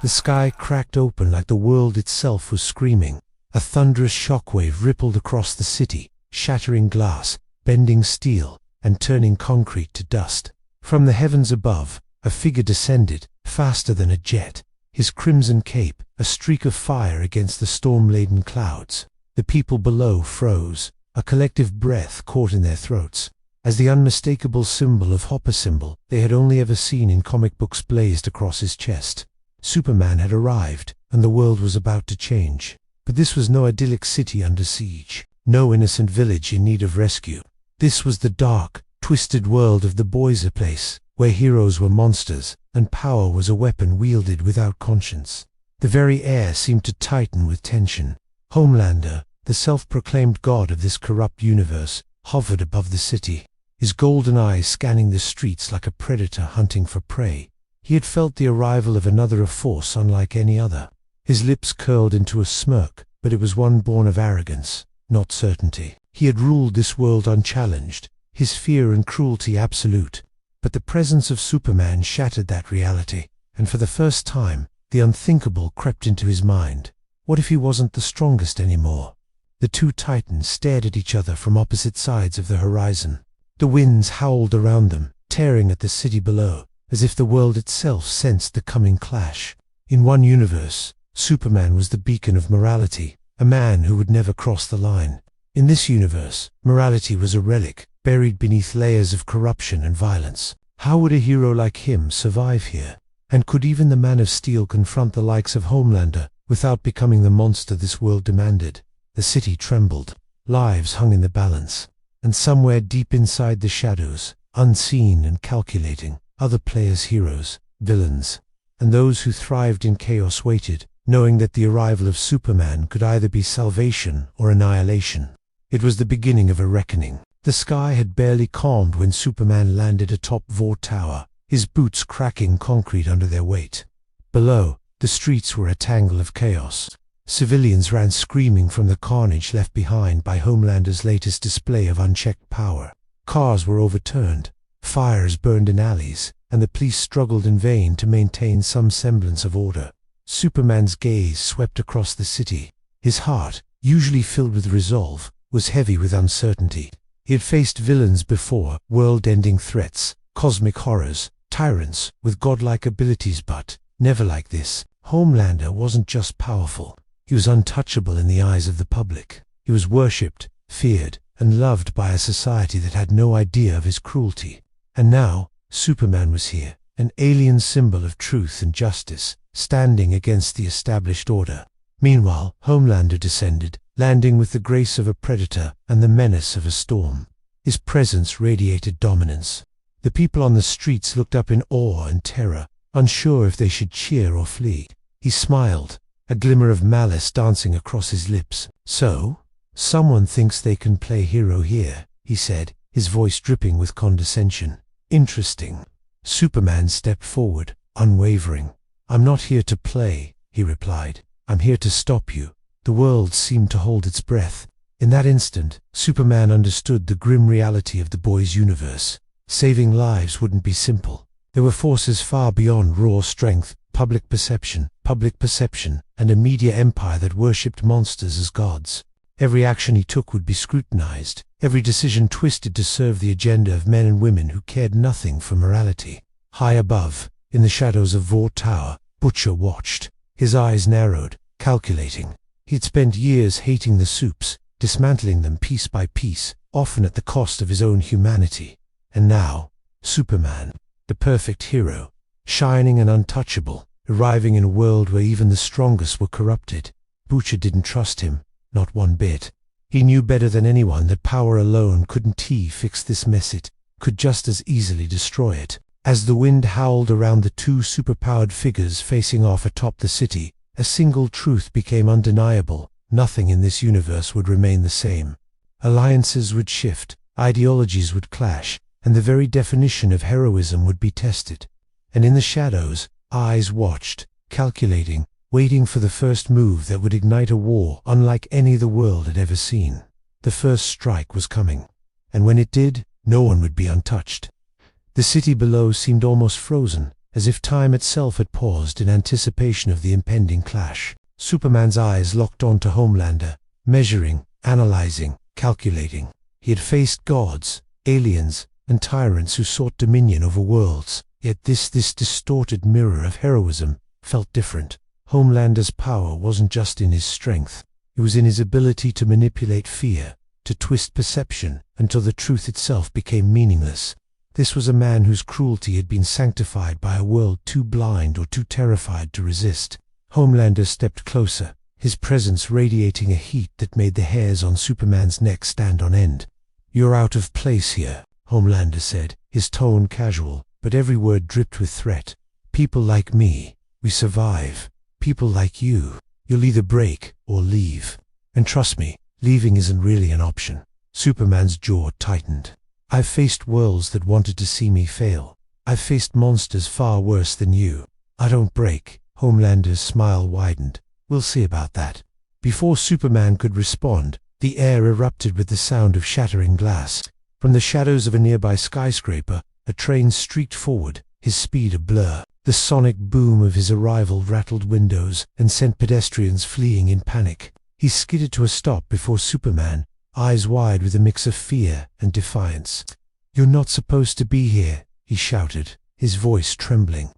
The sky cracked open like the world itself was screaming. A thunderous shockwave rippled across the city, shattering glass, bending steel, and turning concrete to dust. From the heavens above, a figure descended, faster than a jet, his crimson cape a streak of fire against the storm-laden clouds. The people below froze, a collective breath caught in their throats, as the unmistakable symbol of Hopper symbol they had only ever seen in comic books blazed across his chest. Superman had arrived, and the world was about to change. But this was no idyllic city under siege, no innocent village in need of rescue. This was the dark, twisted world of the Boys Place, where heroes were monsters, and power was a weapon wielded without conscience. The very air seemed to tighten with tension. Homelander, the self-proclaimed god of this corrupt universe, hovered above the city, his golden eyes scanning the streets like a predator hunting for prey. He had felt the arrival of another force unlike any other. His lips curled into a smirk, but it was one born of arrogance, not certainty. He had ruled this world unchallenged, his fear and cruelty absolute. But the presence of Superman shattered that reality, and for the first time, the unthinkable crept into his mind. What if he wasn't the strongest anymore? The two titans stared at each other from opposite sides of the horizon. The winds howled around them, tearing at the city below, as if the world itself sensed the coming clash. In one universe, Superman was the beacon of morality, a man who would never cross the line. In this universe, morality was a relic, buried beneath layers of corruption and violence. How would a hero like him survive here? And could even the Man of Steel confront the likes of Homelander without becoming the monster this world demanded? The city trembled. Lives hung in the balance. And somewhere deep inside the shadows, unseen and calculating, other players' heroes, villains, and those who thrived in chaos waited, knowing that the arrival of Superman could either be salvation or annihilation. It was the beginning of a reckoning. The sky had barely calmed when Superman landed atop Vought Tower, his boots cracking concrete under their weight. Below, the streets were a tangle of chaos. Civilians ran screaming from the carnage left behind by Homelander's latest display of unchecked power. Cars were overturned, fires burned in alleys, and the police struggled in vain to maintain some semblance of order. Superman's gaze swept across the city. His heart, usually filled with resolve, was heavy with uncertainty. He had faced villains before, world-ending threats, cosmic horrors, tyrants with godlike abilities, but never like this. Homelander wasn't just powerful. He was untouchable in the eyes of the public. He was worshipped, feared, and loved by a society that had no idea of his cruelty. And now, Superman was here, an alien symbol of truth and justice, standing against the established order. Meanwhile, Homelander descended, landing with the grace of a predator and the menace of a storm. His presence radiated dominance. The people on the streets looked up in awe and terror, unsure if they should cheer or flee. He smiled, a glimmer of malice dancing across his lips. "So, someone thinks they can play hero here," he said, his voice dripping with condescension. "Interesting." Superman stepped forward, unwavering. "I'm not here to play," he replied. "I'm here to stop you." The world seemed to hold its breath. In that instant, Superman understood the grim reality of the boys' universe. Saving lives wouldn't be simple. There were forces far beyond raw strength, public perception, and a media empire that worshipped monsters as gods. Every action he took would be scrutinized, every decision twisted to serve the agenda of men and women who cared nothing for morality. High above, in the shadows of Vought Tower, Butcher watched, his eyes narrowed, calculating. He had spent years hating the Supes, dismantling them piece by piece, often at the cost of his own humanity. And now, Superman, the perfect hero, shining and untouchable, arriving in a world where even the strongest were corrupted. Butcher didn't trust him, not one bit. He knew better than anyone that power alone couldn't fix this mess. It could just as easily destroy it. As the wind howled around the two superpowered figures facing off atop the city, a single truth became undeniable: nothing in this universe would remain the same. Alliances would shift, ideologies would clash, and the very definition of heroism would be tested. And in the shadows, eyes watched, calculating, waiting for the first move that would ignite a war unlike any the world had ever seen. The first strike was coming, and when it did, no one would be untouched. The city below seemed almost frozen, as if time itself had paused in anticipation of the impending clash. Superman's eyes locked onto Homelander, measuring, analyzing, calculating. He had faced gods, aliens, and tyrants who sought dominion over worlds, yet this distorted mirror of heroism felt different. Homelander's power wasn't just in his strength, it was in his ability to manipulate fear, to twist perception until the truth itself became meaningless. This was a man whose cruelty had been sanctified by a world too blind or too terrified to resist. Homelander stepped closer, his presence radiating a heat that made the hairs on Superman's neck stand on end. "You're out of place here," Homelander said, his tone casual, but every word dripped with threat. "People like me, we survive. People like you, you'll either break or leave. And trust me, leaving isn't really an option." Superman's jaw tightened. "I've faced worlds that wanted to see me fail. I've faced monsters far worse than you. I don't break." Homelander's smile widened. "We'll see about that." Before Superman could respond, the air erupted with the sound of shattering glass. From the shadows of a nearby skyscraper, a train streaked forward, his speed a blur. The sonic boom of his arrival rattled windows and sent pedestrians fleeing in panic. He skidded to a stop before Superman, eyes wide with a mix of fear and defiance. "You're not supposed to be here," he shouted, his voice trembling.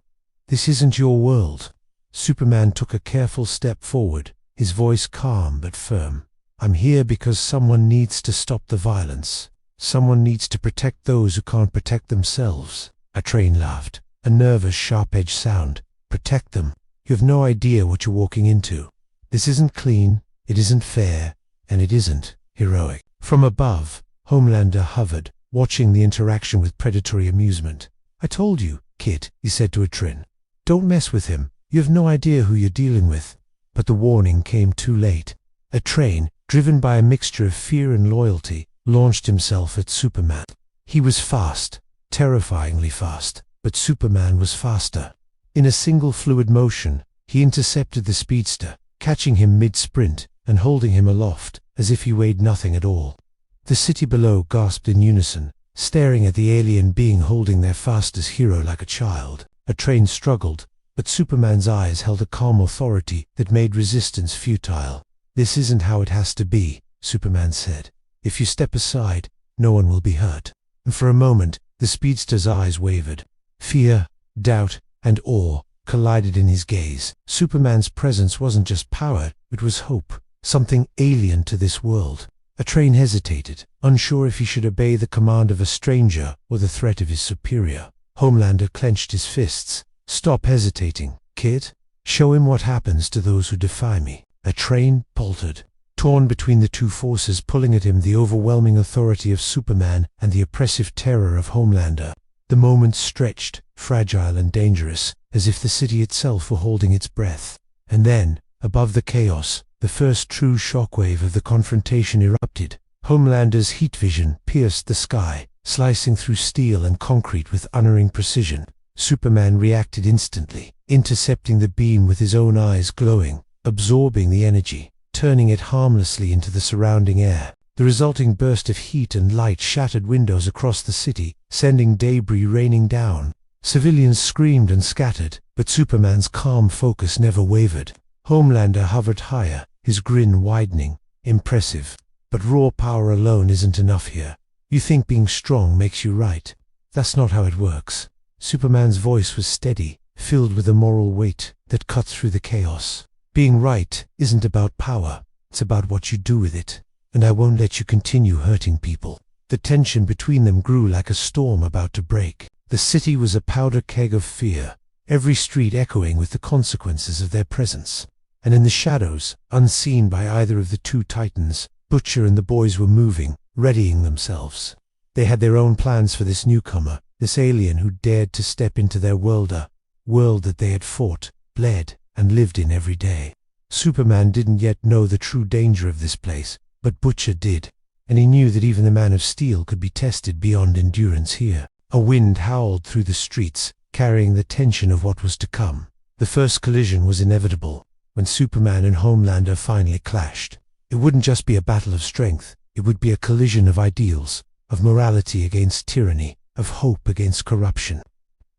"This isn't your world." Superman took a careful step forward, his voice calm but firm. "I'm here because someone needs to stop the violence. Someone needs to protect those who can't protect themselves." A train laughed, a nervous, sharp-edged sound. "Protect them. You have no idea what you're walking into. This isn't clean, it isn't fair, and it isn't heroic." From above, Homelander hovered, watching the interaction with predatory amusement. "I told you, kid," he said to a train. "Don't mess with him. You have no idea who you're dealing with." But the warning came too late. A train, driven by a mixture of fear and loyalty, launched himself at Superman. He was fast, terrifyingly fast, but Superman was faster. In a single fluid motion, he intercepted the speedster, catching him mid-sprint and holding him aloft, as if he weighed nothing at all. The city below gasped in unison, staring at the alien being holding their fastest hero like a child. A train struggled, but Superman's eyes held a calm authority that made resistance futile. "This isn't how it has to be," Superman said. "If you step aside, no one will be hurt." And for a moment, the speedster's eyes wavered. Fear, doubt, and awe collided in his gaze. Superman's presence wasn't just power, it was hope, something alien to this world. A train hesitated, unsure if he should obey the command of a stranger or the threat of his superior. Homelander clenched his fists. "Stop hesitating, kid. Show him what happens to those who defy me." A train faltered, torn between the two forces pulling at him, the overwhelming authority of Superman and the oppressive terror of Homelander. The moment stretched, fragile and dangerous, as if the city itself were holding its breath. And then, above the chaos, the first true shockwave of the confrontation erupted. Homelander's heat vision pierced the sky, slicing through steel and concrete with unerring precision. Superman reacted instantly, intercepting the beam with his own eyes glowing, absorbing the energy, turning it harmlessly into the surrounding air. The resulting burst of heat and light shattered windows across the city, sending debris raining down. Civilians screamed and scattered, but Superman's calm focus never wavered. Homelander hovered higher, his grin widening. "Impressive. But raw power alone isn't enough here. You think being strong makes you right. That's not how it works." Superman's voice was steady, filled with a moral weight that cut through the chaos. "Being right isn't about power, it's about what you do with it. And I won't let you continue hurting people." The tension between them grew like a storm about to break. The city was a powder keg of fear, every street echoing with the consequences of their presence. And in the shadows, unseen by either of the two titans, Butcher and the boys were moving, readying themselves. They had their own plans for this newcomer, this alien who dared to step into their world, a world that they had fought, bled, and lived in every day. Superman didn't yet know the true danger of this place, but Butcher did, and he knew that even the Man of Steel could be tested beyond endurance here. A wind howled through the streets, carrying the tension of what was to come. The first collision was inevitable, when Superman and Homelander finally clashed. It wouldn't just be a battle of strength, it would be a collision of ideals, of morality against tyranny, of hope against corruption.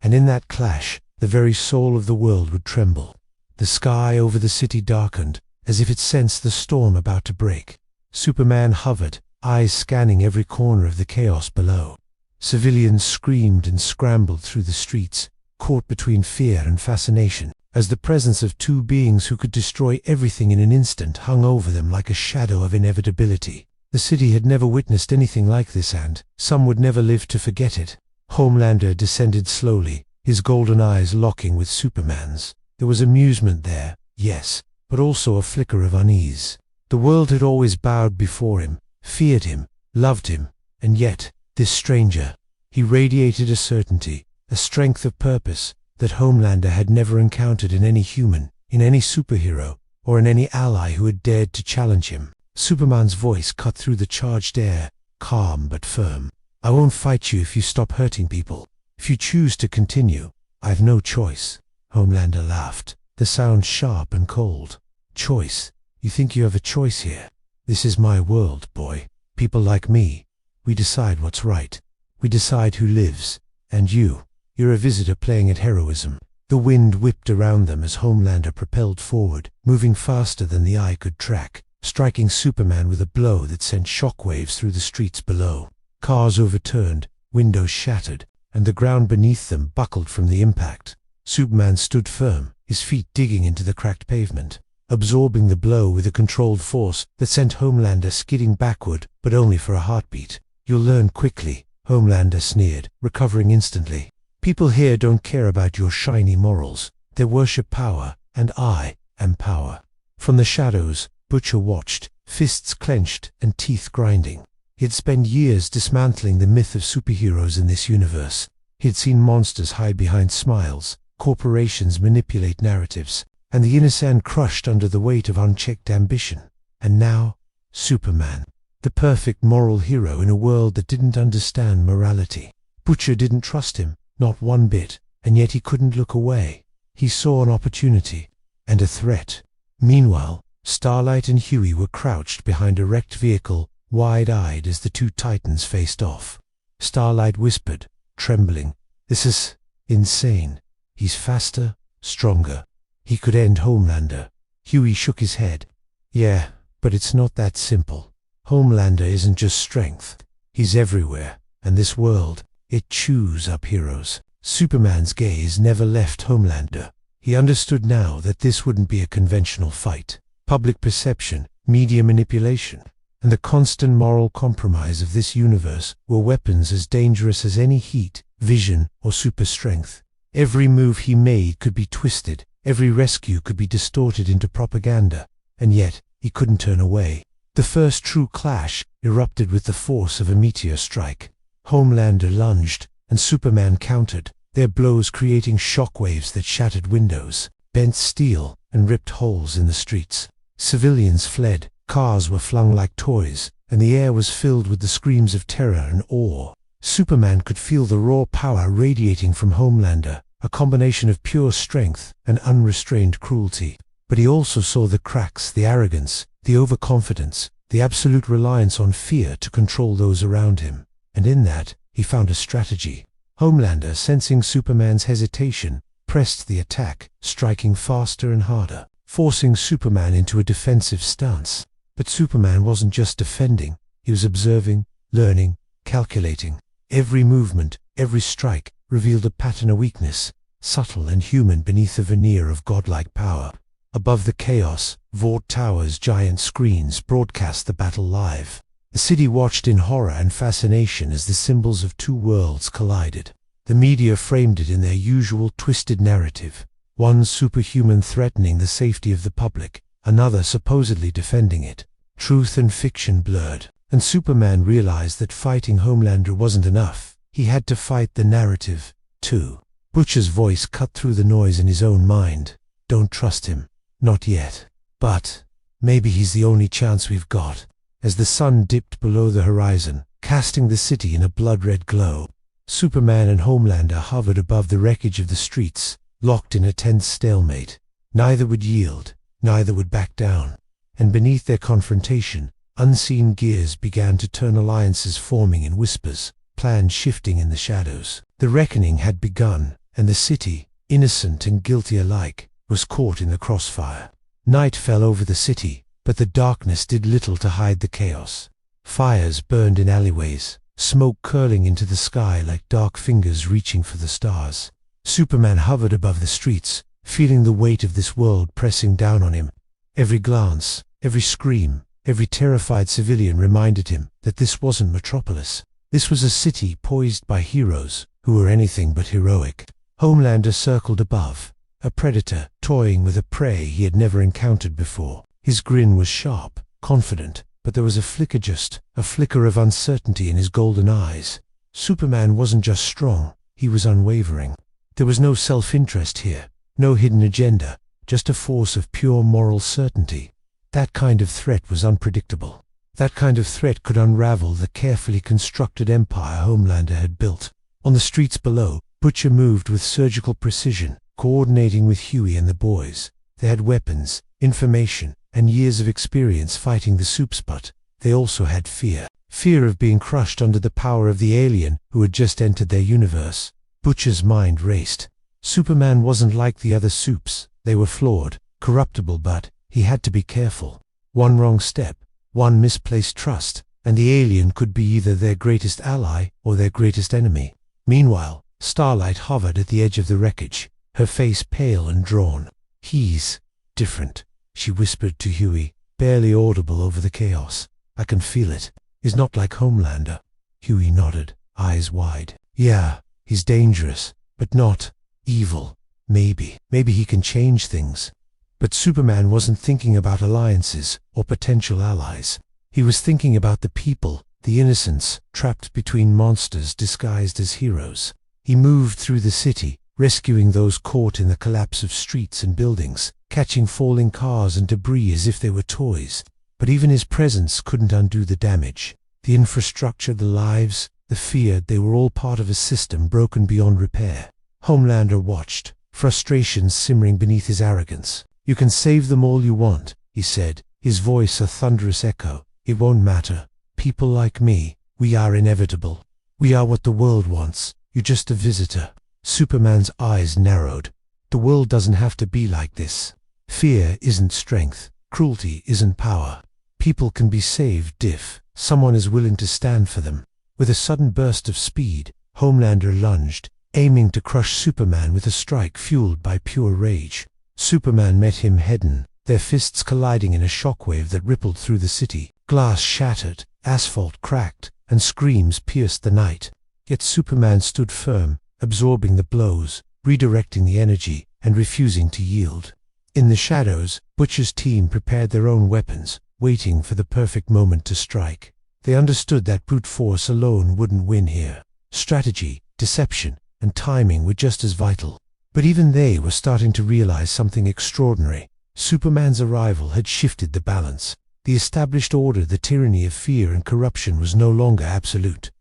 And in that clash, the very soul of the world would tremble. The sky over the city darkened, as if it sensed the storm about to break. Superman hovered, eyes scanning every corner of the chaos below. Civilians screamed and scrambled through the streets, caught between fear and fascination, as the presence of two beings who could destroy everything in an instant hung over them like a shadow of inevitability. The city had never witnessed anything like this, and some would never live to forget it. Homelander descended slowly, his golden eyes locking with Superman's. There was amusement there, yes, but also a flicker of unease. The world had always bowed before him, feared him, loved him, and yet, this stranger, he radiated a certainty, a strength of purpose that Homelander had never encountered in any human, in any superhero, or in any ally who had dared to challenge him. Superman's voice cut through the charged air, calm but firm. "I won't fight you if you stop hurting people. If you choose to continue, I've no choice." Homelander laughed, the sound sharp and cold. "Choice? You think you have a choice here? This is my world, boy. People like me, we decide what's right. We decide who lives. And you're a visitor playing at heroism." The wind whipped around them as Homelander propelled forward, moving faster than the eye could track, striking Superman with a blow that sent shockwaves through the streets below. Cars overturned, windows shattered, and the ground beneath them buckled from the impact. Superman stood firm, his feet digging into the cracked pavement, absorbing the blow with a controlled force that sent Homelander skidding backward, but only for a heartbeat. "You'll learn quickly," Homelander sneered, recovering instantly. "People here don't care about your shiny morals. They worship power, and I am power." From the shadows, Butcher watched, fists clenched and teeth grinding. He had spent years dismantling the myth of superheroes in this universe. He had seen monsters hide behind smiles, corporations manipulate narratives, and the innocent crushed under the weight of unchecked ambition. And now, Superman, the perfect moral hero in a world that didn't understand morality. Butcher didn't trust him, not one bit, and yet he couldn't look away. He saw an opportunity, and a threat. Meanwhile, Starlight and Huey were crouched behind a wrecked vehicle, wide-eyed as the two titans faced off. Starlight whispered, trembling, "This is insane. He's faster, stronger. He could end Homelander." Huey shook his head. "Yeah, but it's not that simple. Homelander isn't just strength. He's everywhere, and this world, it chews up heroes." Superman's gaze never left Homelander. He understood now that this wouldn't be a conventional fight. Public perception, media manipulation, and the constant moral compromise of this universe were weapons as dangerous as any heat, vision, or super strength. Every move he made could be twisted, every rescue could be distorted into propaganda, and yet he couldn't turn away. The first true clash erupted with the force of a meteor strike. Homelander lunged, and Superman countered, their blows creating shockwaves that shattered windows, bent steel, and ripped holes in the streets. Civilians fled, cars were flung like toys, and the air was filled with the screams of terror and awe. Superman could feel the raw power radiating from Homelander, a combination of pure strength and unrestrained cruelty. But he also saw the cracks, the arrogance, the overconfidence, the absolute reliance on fear to control those around him. And in that, he found a strategy. Homelander, sensing Superman's hesitation, pressed the attack, striking faster and harder, forcing Superman into a defensive stance. But Superman wasn't just defending, he was observing, learning, calculating. Every movement, every strike, revealed a pattern of weakness, subtle and human beneath a veneer of godlike power. Above the chaos, Vought Tower's giant screens broadcast the battle live. The city watched in horror and fascination as the symbols of two worlds collided. The media framed it in their usual twisted narrative, one superhuman threatening the safety of the public, another supposedly defending it. Truth and fiction blurred, and Superman realized that fighting Homelander wasn't enough. He had to fight the narrative, too. Butcher's voice cut through the noise in his own mind. "Don't trust him. Not yet. But maybe he's the only chance we've got." As the sun dipped below the horizon, casting the city in a blood-red glow, Superman and Homelander hovered above the wreckage of the streets, locked in a tense stalemate. Neither would yield, neither would back down. And beneath their confrontation, unseen gears began to turn, alliances forming in whispers, plans shifting in the shadows. The reckoning had begun, and the city, innocent and guilty alike, was caught in the crossfire. Night fell over the city, but the darkness did little to hide the chaos. Fires burned in alleyways, smoke curling into the sky like dark fingers reaching for the stars. Superman hovered above the streets, feeling the weight of this world pressing down on him. Every glance, every scream, every terrified civilian reminded him that this wasn't Metropolis. This was a city poised by heroes who were anything but heroic. Homelander circled above, a predator toying with a prey he had never encountered before. His grin was sharp, confident, but there was a flicker of uncertainty in his golden eyes. Superman wasn't just strong, he was unwavering. There was no self-interest here, no hidden agenda, just a force of pure moral certainty. That kind of threat was unpredictable. That kind of threat could unravel the carefully constructed empire Homelander had built. On the streets below, Butcher moved with surgical precision, coordinating with Huey and the boys. They had weapons, information, and years of experience fighting the Soupspot. They also had fear. Fear of being crushed under the power of the alien who had just entered their universe. Butcher's mind raced. Superman wasn't like the other Soups. They were flawed, corruptible, but he had to be careful. One wrong step, one misplaced trust, and the alien could be either their greatest ally or their greatest enemy. Meanwhile, Starlight hovered at the edge of the wreckage, her face pale and drawn. "He's different," she whispered to Huey, barely audible over the chaos. "I can feel it. He's not like Homelander." Huey nodded, eyes wide. "Yeah, he's dangerous, but not evil. Maybe he can change things." But Superman wasn't thinking about alliances or potential allies. He was thinking about the people, the innocents, trapped between monsters disguised as heroes. He moved through the city, rescuing those caught in the collapse of streets and buildings, catching falling cars and debris as if they were toys. But even his presence couldn't undo the damage. The infrastructure, the lives, the fear, they were all part of a system broken beyond repair. Homelander watched, frustration simmering beneath his arrogance. "You can save them all you want," he said, his voice a thunderous echo. "It won't matter. People like me, we are inevitable. We are what the world wants. You're just a visitor." Superman's eyes narrowed. The world doesn't have to be like this. Fear isn't strength. Cruelty isn't power. People can be saved if someone is willing to stand for them. With a sudden burst of speed, Homelander lunged, aiming to crush Superman with a strike fueled by pure rage. Superman met him head-on, their fists colliding in a shockwave that rippled through the city. Glass shattered, asphalt cracked, and screams pierced the night. Yet Superman stood firm, absorbing the blows, redirecting the energy, and refusing to yield. In the shadows, Butcher's team prepared their own weapons, waiting for the perfect moment to strike. They understood that brute force alone wouldn't win here. Strategy, deception, and timing were just as vital. But even they were starting to realize something extraordinary. Superman's arrival had shifted the balance. The established order, the tyranny of fear and corruption, was no longer absolute.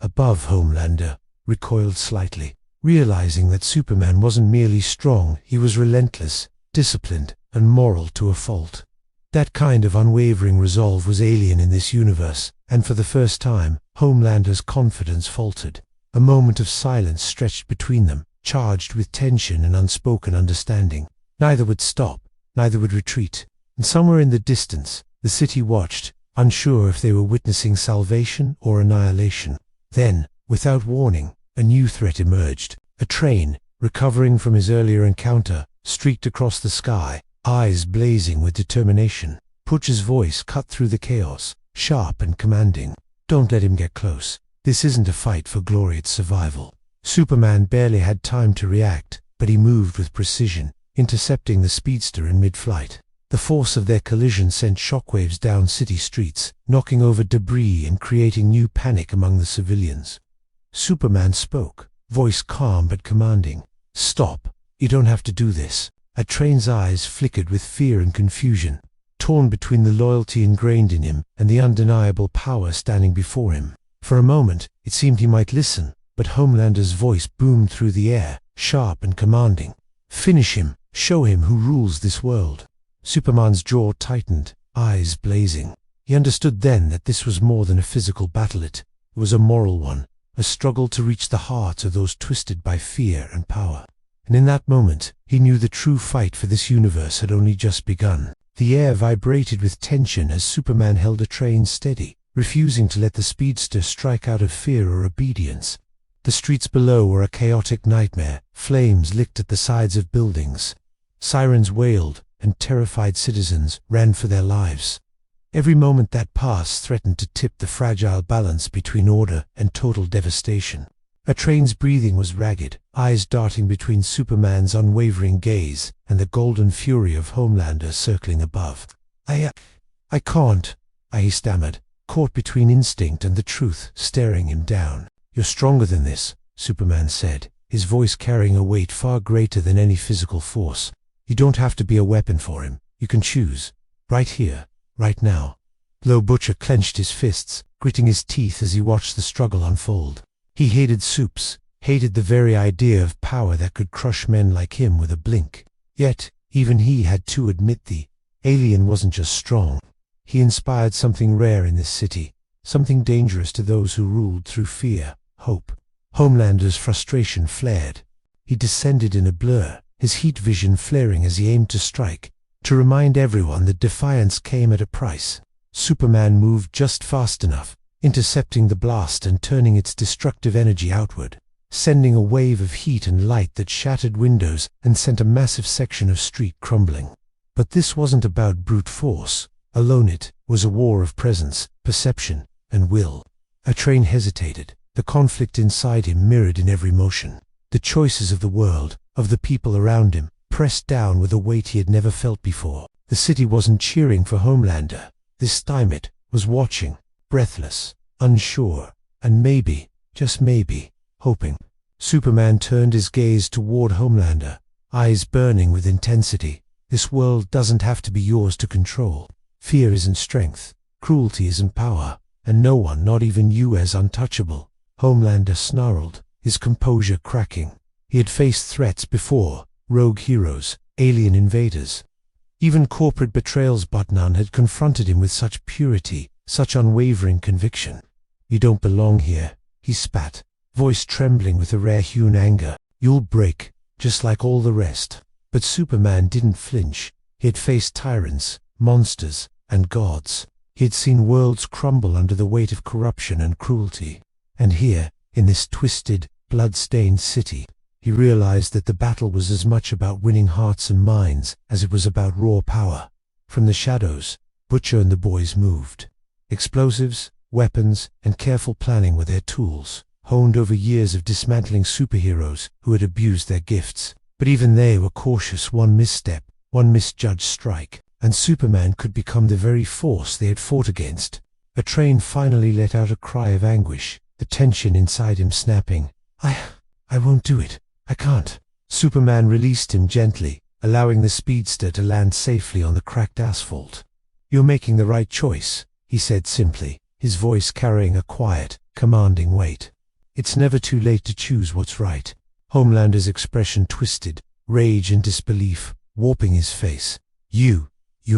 Above, Homelander recoiled slightly, realizing that Superman wasn't merely strong, he was relentless, disciplined, and moral to a fault. That kind of unwavering resolve was alien in this universe, and for the first time, Homelander's confidence faltered. A moment of silence stretched between them, charged with tension and unspoken understanding. Neither would stop, neither would retreat. And somewhere in the distance, the city watched, unsure if they were witnessing salvation or annihilation. Then, without warning, a new threat emerged. A train, recovering from his earlier encounter, streaked across the sky, eyes blazing with determination. Butcher's voice cut through the chaos, sharp and commanding. "Don't let him get close. This isn't a fight for glory, it's survival." Superman barely had time to react, but he moved with precision, intercepting the speedster in mid-flight. The force of their collision sent shockwaves down city streets, knocking over debris and creating new panic among the civilians. Superman spoke, voice calm but commanding. "Stop. You don't have to do this." A train's eyes flickered with fear and confusion, torn between the loyalty ingrained in him and the undeniable power standing before him. For a moment, it seemed he might listen, but Homelander's voice boomed through the air, sharp and commanding. "Finish him. Show him who rules this world." Superman's jaw tightened, eyes blazing. He understood then that this was more than a physical battle, it was a moral one, a struggle to reach the hearts of those twisted by fear and power. And in that moment, he knew the true fight for this universe had only just begun. The air vibrated with tension as Superman held the train steady, refusing to let the speedster strike out of fear or obedience. The streets below were a chaotic nightmare. Flames licked at the sides of buildings. Sirens wailed, and terrified citizens ran for their lives. Every moment that passed threatened to tip the fragile balance between order and total devastation. A train's breathing was ragged, eyes darting between Superman's unwavering gaze and the golden fury of Homelander circling above. I can't, he stammered, caught between instinct and the truth staring him down. You're stronger than this, Superman said, his voice carrying a weight far greater than any physical force. You don't have to be a weapon for him. You can choose. Right here, right now. Low Butcher clenched his fists, gritting his teeth as he watched the struggle unfold. He hated Supes, hated the very idea of power that could crush men like him with a blink. Yet, even he had to admit the alien wasn't just strong. He inspired something rare in this city, something dangerous to those who ruled through fear, hope. Homelander's frustration flared. He descended in a blur, his heat vision flaring as he aimed to strike, to remind everyone that defiance came at a price. Superman moved just fast enough, intercepting the blast and turning its destructive energy outward, sending a wave of heat and light that shattered windows and sent a massive section of street crumbling. But this wasn't about brute force. Alone it was a war of presence, perception, and will. A train hesitated, the conflict inside him mirrored in every motion. The choices of the world, of the people around him, pressed down with a weight he had never felt before. The city wasn't cheering for Homelander. This time it was watching, breathless, unsure, and maybe, just maybe, hoping. Superman turned his gaze toward Homelander, eyes burning with intensity. This world doesn't have to be yours to control. Fear isn't strength, cruelty isn't power, and no one, not even you, is untouchable. Homelander snarled, his composure cracking. He had faced threats before, rogue heroes, alien invaders. Even corporate betrayals, but none had confronted him with such purity, such unwavering conviction. You don't belong here, he spat, voice trembling with a rare-hewn anger. You'll break, just like all the rest. But Superman didn't flinch. He had faced tyrants, monsters, and gods. He had seen worlds crumble under the weight of corruption and cruelty. And here, in this twisted, blood-stained city, he realized that the battle was as much about winning hearts and minds as it was about raw power. From the shadows, Butcher and the boys moved. Explosives, weapons, and careful planning were their tools, honed over years of dismantling superheroes who had abused their gifts. But even they were cautious. One misstep, one misjudged strike, and Superman could become the very force they had fought against. A train finally let out a cry of anguish, the tension inside him snapping. I won't do it. I can't. Superman released him gently, allowing the speedster to land safely on the cracked asphalt. You're making the right choice, he said simply, his voice carrying a quiet, commanding weight. It's never too late to choose what's right. Homelander's expression twisted, rage and disbelief, warping his face. You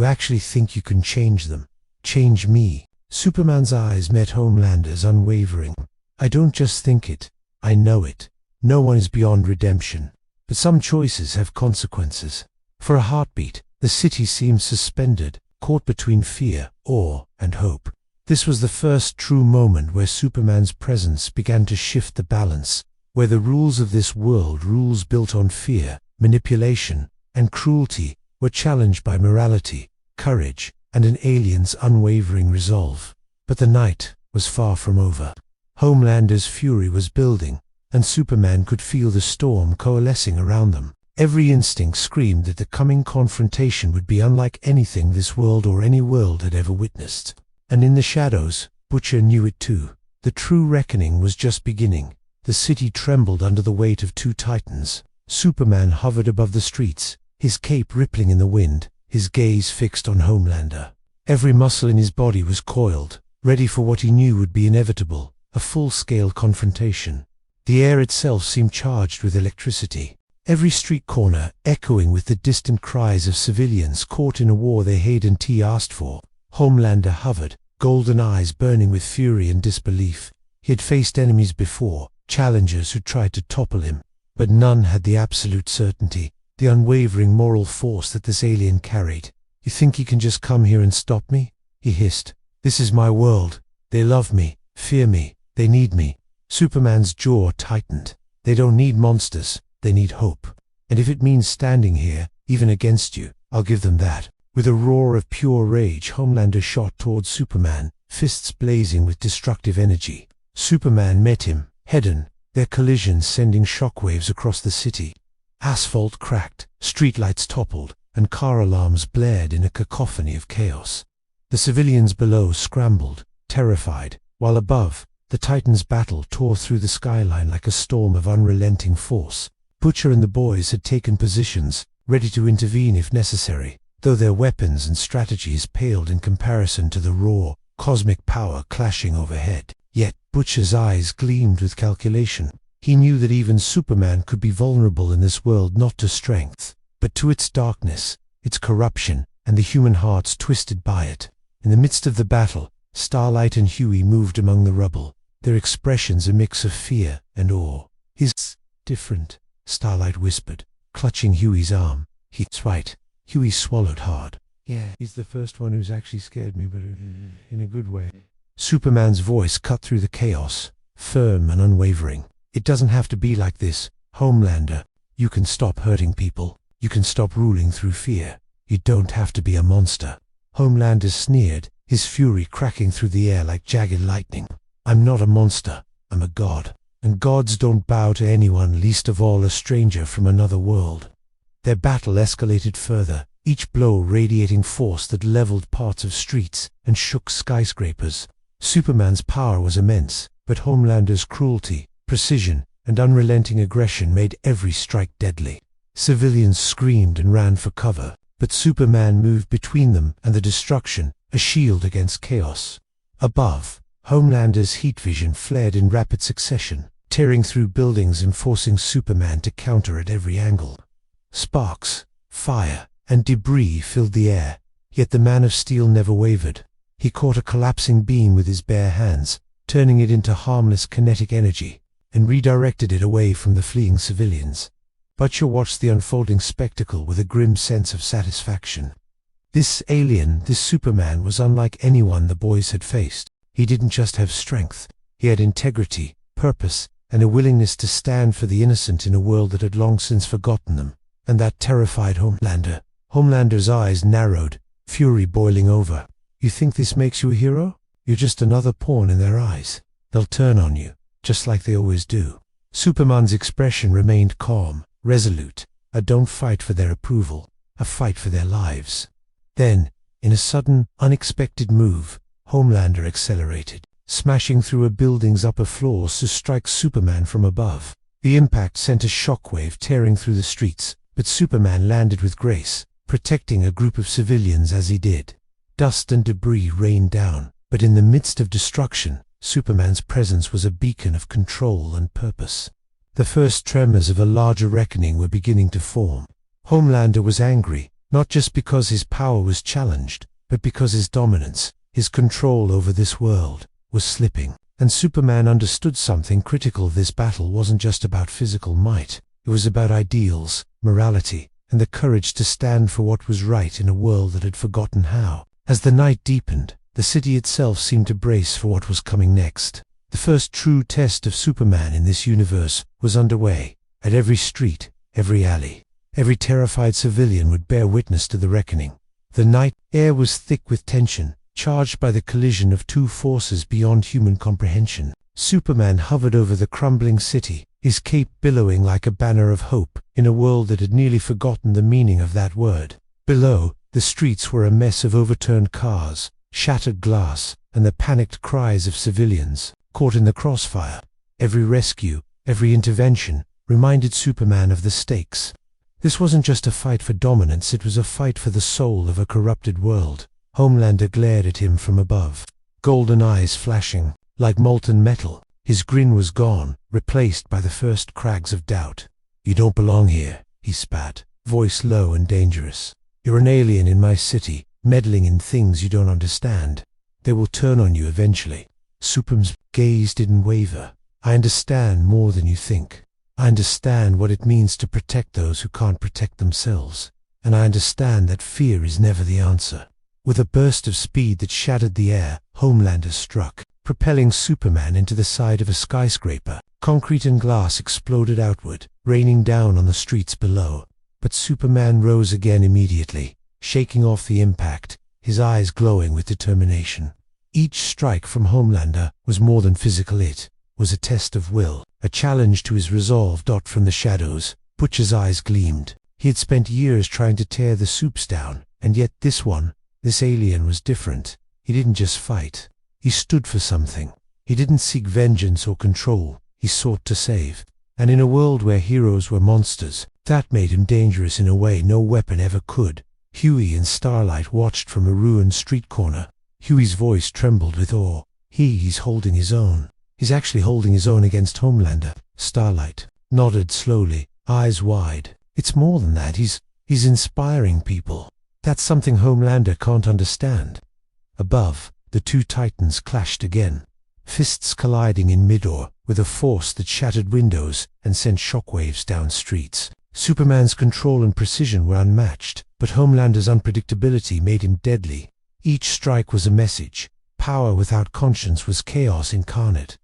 actually think you can change them? Change me? Superman's eyes met Homelander's unwavering. I don't just think it, I know it. No one is beyond redemption. But some choices have consequences. For a heartbeat, the city seemed suspended, caught between fear, awe, and hope. This was the first true moment where Superman's presence began to shift the balance, where the rules of this world, rules built on fear, manipulation, and cruelty, were challenged by morality, courage, and an alien's unwavering resolve. But the night was far from over. Homelander's fury was building, and Superman could feel the storm coalescing around them. Every instinct screamed that the coming confrontation would be unlike anything this world or any world had ever witnessed. And in the shadows, Butcher knew it too. The true reckoning was just beginning. The city trembled under the weight of two titans. Superman hovered above the streets, his cape rippling in the wind, his gaze fixed on Homelander. Every muscle in his body was coiled, ready for what he knew would be inevitable, a full-scale confrontation. The air itself seemed charged with electricity. Every street corner echoing with the distant cries of civilians caught in a war they hadn't asked for. Homelander hovered, golden eyes burning with fury and disbelief. He had faced enemies before, challengers who tried to topple him. But none had the absolute certainty, the unwavering moral force that this alien carried. "You think you can just come here and stop me?" he hissed. "This is my world. They love me, fear me, they need me." Superman's jaw tightened. "They don't need monsters, they need hope. And if it means standing here, even against you, I'll give them that." With a roar of pure rage, Homelander shot towards Superman, fists blazing with destructive energy. Superman met him, head-on, their collision sending shockwaves across the city. Asphalt cracked, streetlights toppled, and car alarms blared in a cacophony of chaos. The civilians below scrambled, terrified, while above, the Titans' battle tore through the skyline like a storm of unrelenting force. Butcher and the boys had taken positions, ready to intervene if necessary, though their weapons and strategies paled in comparison to the raw, cosmic power clashing overhead. Yet Butcher's eyes gleamed with calculation. He knew that even Superman could be vulnerable in this world, not to strength, but to its darkness, its corruption, and the human hearts twisted by it. In the midst of the battle, Starlight and Huey moved among the rubble, their expressions a mix of fear and awe. "He's different," Starlight whispered, clutching Huey's arm. "He's right." Huey swallowed hard. "Yeah, he's the first one who's actually scared me, but in a good way." Superman's voice cut through the chaos, firm and unwavering. "It doesn't have to be like this, Homelander. You can stop hurting people. You can stop ruling through fear. You don't have to be a monster." Homelander sneered, his fury cracking through the air like jagged lightning. "I'm not a monster. I'm a god. And gods don't bow to anyone, least of all a stranger from another world." Their battle escalated further, each blow radiating force that leveled parts of streets and shook skyscrapers. Superman's power was immense, but Homelander's cruelty, precision, and unrelenting aggression made every strike deadly. Civilians screamed and ran for cover, but Superman moved between them and the destruction, a shield against chaos. Above, Homelander's heat vision flared in rapid succession, tearing through buildings and forcing Superman to counter at every angle. Sparks, fire, and debris filled the air, yet the Man of Steel never wavered. He caught a collapsing beam with his bare hands, turning it into harmless kinetic energy, and redirected it away from the fleeing civilians. Butcher watched the unfolding spectacle with a grim sense of satisfaction. This alien, this Superman, was unlike anyone the boys had faced. He didn't just have strength, he had integrity, purpose, and a willingness to stand for the innocent in a world that had long since forgotten them. And that terrified Homelander. Homelander's eyes narrowed, fury boiling over. "You think this makes you a hero? You're just another pawn in their eyes. They'll turn on you, just like they always do." Superman's expression remained calm, resolute. A don't fight for their approval, a fight for their lives. Then, in a sudden, unexpected move, Homelander accelerated, smashing through a building's upper floors to strike Superman from above. The impact sent a shockwave tearing through the streets, but Superman landed with grace, protecting a group of civilians as he did. Dust and debris rained down, but in the midst of destruction, Superman's presence was a beacon of control and purpose. The first tremors of a larger reckoning were beginning to form. Homelander was angry, not just because his power was challenged, but because his dominance, his control over this world, was slipping. And Superman understood something critical. This battle wasn't just about physical might. It was about ideals, morality, and the courage to stand for what was right in a world that had forgotten how. As the night deepened, the city itself seemed to brace for what was coming next. The first true test of Superman in this universe was underway. At every street, every alley, every terrified civilian would bear witness to the reckoning. The night air was thick with tension, charged by the collision of two forces beyond human comprehension. Superman hovered over the crumbling city, his cape billowing like a banner of hope in a world that had nearly forgotten the meaning of that word. Below, the streets were a mess of overturned cars, shattered glass, and the panicked cries of civilians, caught in the crossfire. Every rescue, every intervention, reminded Superman of the stakes. This wasn't just a fight for dominance, it was a fight for the soul of a corrupted world. Homelander glared at him from above, golden eyes flashing, like molten metal. His grin was gone, replaced by the first crags of doubt. "You don't belong here," he spat, voice low and dangerous. "You're an alien in my city, meddling in things you don't understand. They will turn on you eventually." Superman's gaze didn't waver. "I understand more than you think." I understand what it means to protect those who can't protect themselves. And I understand that fear is never the answer. With a burst of speed that shattered the air, Homelander struck, propelling Superman into the side of a skyscraper. Concrete and glass exploded outward, raining down on the streets below. But Superman rose again immediately, shaking off the impact, his eyes glowing with determination. Each strike from Homelander was more than physical, it was a test of will, a challenge to his resolve. From the shadows, Butcher's eyes gleamed. He had spent years trying to tear the Supes down, and yet this alien was different. He didn't just fight. He stood for something. He didn't seek vengeance or control. He sought to save. And in a world where heroes were monsters, that made him dangerous in a way no weapon ever could. Huey and Starlight watched from a ruined street corner. Huey's voice trembled with awe. He's holding his own. He's actually holding his own against Homelander. Starlight nodded slowly, eyes wide. It's more than that. He's inspiring people. That's something Homelander can't understand. Above, the two titans clashed again, fists colliding in midair with a force that shattered windows and sent shockwaves down streets. Superman's control and precision were unmatched, but Homelander's unpredictability made him deadly. Each strike was a message. Power without conscience was chaos incarnate.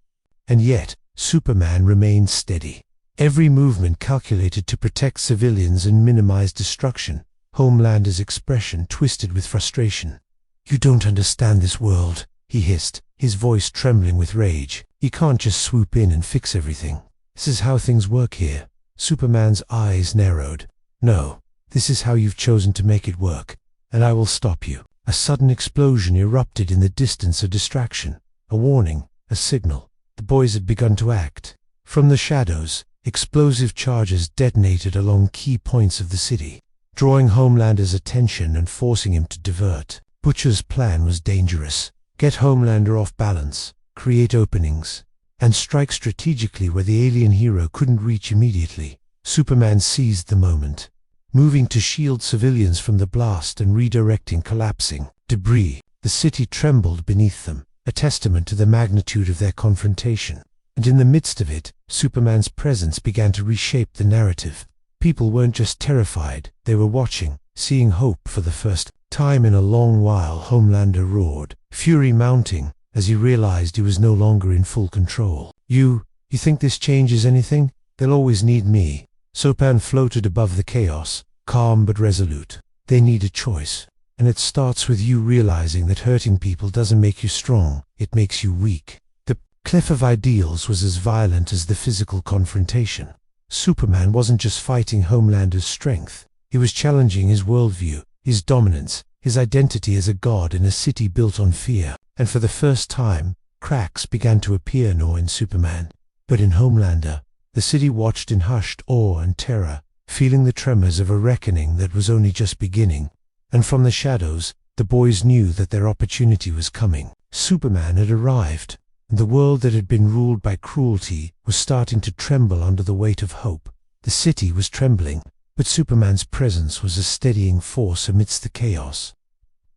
And yet, Superman remained steady. Every movement calculated to protect civilians and minimize destruction. Homelander's expression twisted with frustration. "You don't understand this world," he hissed, his voice trembling with rage. "You can't just swoop in and fix everything. This is how things work here." Superman's eyes narrowed. "No, this is how you've chosen to make it work, and I will stop you." A sudden explosion erupted in the distance, a distraction, a warning, a signal. The boys had begun to act. From the shadows, explosive charges detonated along key points of the city, drawing Homelander's attention and forcing him to divert. Butcher's plan was dangerous. Get Homelander off balance, create openings, and strike strategically where the alien hero couldn't reach immediately. Superman seized the moment, moving to shield civilians from the blast and redirecting collapsing debris. The city trembled beneath them, a testament to the magnitude of their confrontation. And in the midst of it, Superman's presence began to reshape the narrative. People weren't just terrified, they were watching, seeing hope for the first time in a long while. Homelander roared, fury mounting, as he realized he was no longer in full control. You think this changes anything? They'll always need me." Superman floated above the chaos, calm but resolute. "They need a choice. And it starts with you realizing that hurting people doesn't make you strong, it makes you weak." The cliff of ideals was as violent as the physical confrontation. Superman wasn't just fighting Homelander's strength. He was challenging his worldview, his dominance, his identity as a god in a city built on fear. And for the first time, cracks began to appear in Superman. But in Homelander, the city watched in hushed awe and terror, feeling the tremors of a reckoning that was only just beginning. And from the shadows, the boys knew that their opportunity was coming. Superman had arrived, and the world that had been ruled by cruelty was starting to tremble under the weight of hope. The city was trembling, but Superman's presence was a steadying force amidst the chaos.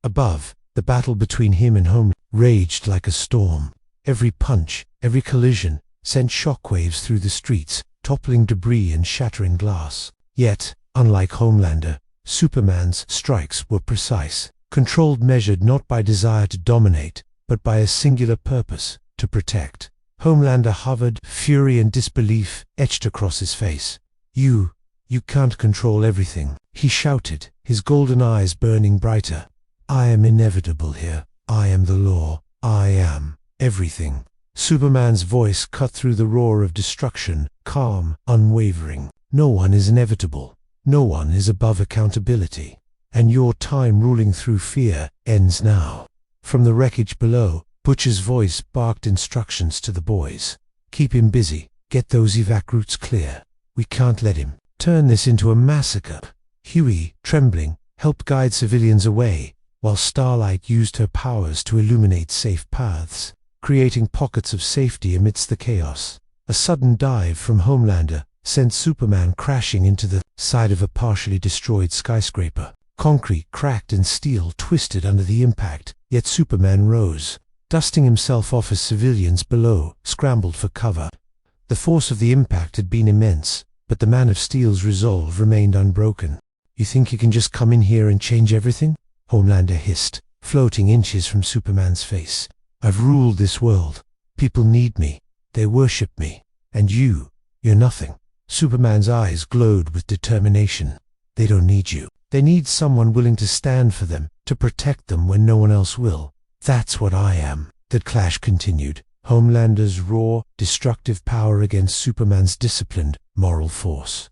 Above, the battle between him and Homelander raged like a storm. Every punch, every collision, sent shockwaves through the streets, toppling debris and shattering glass. Yet, unlike Homelander, Superman's strikes were precise, controlled, measured not by desire to dominate, but by a singular purpose, to protect. Homelander hovered, fury and disbelief etched across his face. You can't control everything," he shouted, his golden eyes burning brighter. "I am inevitable here. I am the law. I am everything." Superman's voice cut through the roar of destruction, calm, unwavering. "No one is inevitable. No one is above accountability. And your time ruling through fear ends now." From the wreckage below, Butcher's voice barked instructions to the boys. "Keep him busy. Get those evac routes clear. We can't let him turn this into a massacre." Huey, trembling, helped guide civilians away, while Starlight used her powers to illuminate safe paths, creating pockets of safety amidst the chaos. A sudden dive from Homelander sent Superman crashing into the side of a partially destroyed skyscraper. Concrete cracked and steel twisted under the impact, yet Superman rose, dusting himself off as civilians below scrambled for cover. The force of the impact had been immense, but the Man of Steel's resolve remained unbroken. "You think you can just come in here and change everything?" Homelander hissed, floating inches from Superman's face. "I've ruled this world. People need me. They worship me. And you're nothing." Superman's eyes glowed with determination. "They don't need you. They need someone willing to stand for them, to protect them when no one else will. That's what I am." The clash continued. Homelander's raw, destructive power against Superman's disciplined, moral force.